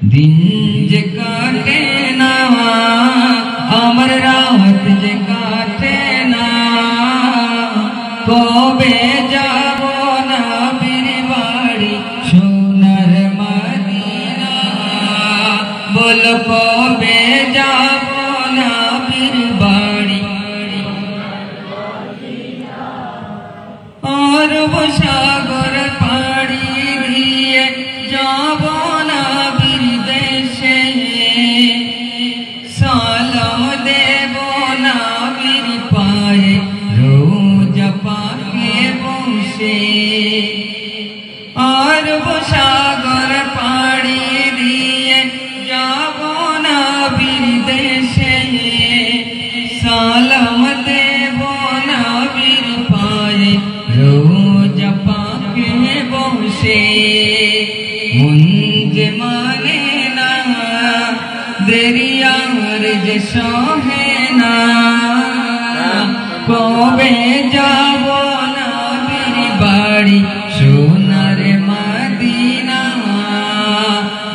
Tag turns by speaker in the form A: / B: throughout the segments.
A: दिन जे काटे ना আমার রাত যে কাটে না কবে যাব নবীর বাড়ি সোনার মদিনা বল কবে যাব নবীর বাড়ি আরব সাগর পাড়ি দিয়ে যাব নবীর দেশে সালাম দেব নবীর পায়ে রোজা পাকে বসে আরব সাগর পাড়ি দিয়ে যাব নবীর দেশে সালাম দেব নবীর পায়ে রোজা পাকে বসে মন যে মানে না দেরিয়ার যে সহে না কবে যাব নবীর বাড়ি সোনার মদিনা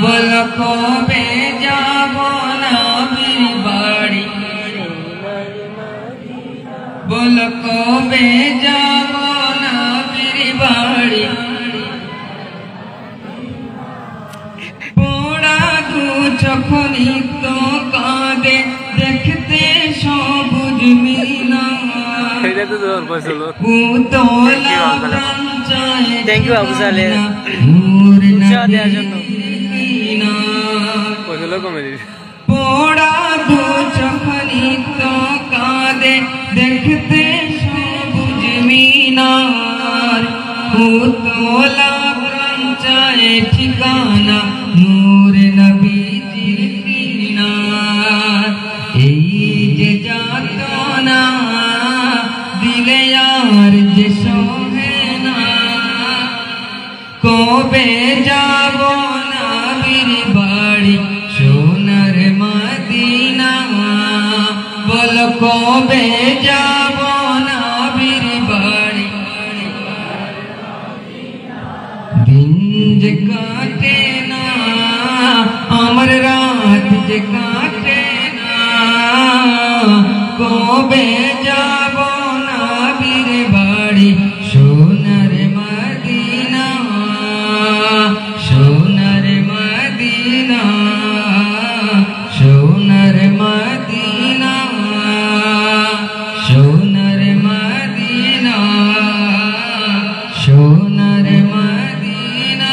A: বল কবে যাব নবীর বাড়ি বল কবে যাব নবীর বাড়ি পোড়া দু যখনই তো কাঁদে দেখতে সবুজ মিনার
B: থ্যাংক ইউ আবু সালে দেওয়ার জন্য
A: পোড়া দু যখনই তো কাঁদে দেখতে সবুজ মিনার উতলা চায় ঠিকানা নূর নবীজির কিনার এই যে যাতনা দিলে আর যে সহে না কবে যাব নবীর বাড়ি সোনার মদিনা বল কবে যাব নবীর বাড়ি दिन जे काटे ना আমার রাত যে কাটে না কবে যাব নবীর বাড়ি সোনার মদিনা সোনার মদিনা সোনার মদিনা সোনার মদিনা সোনার মদিনা।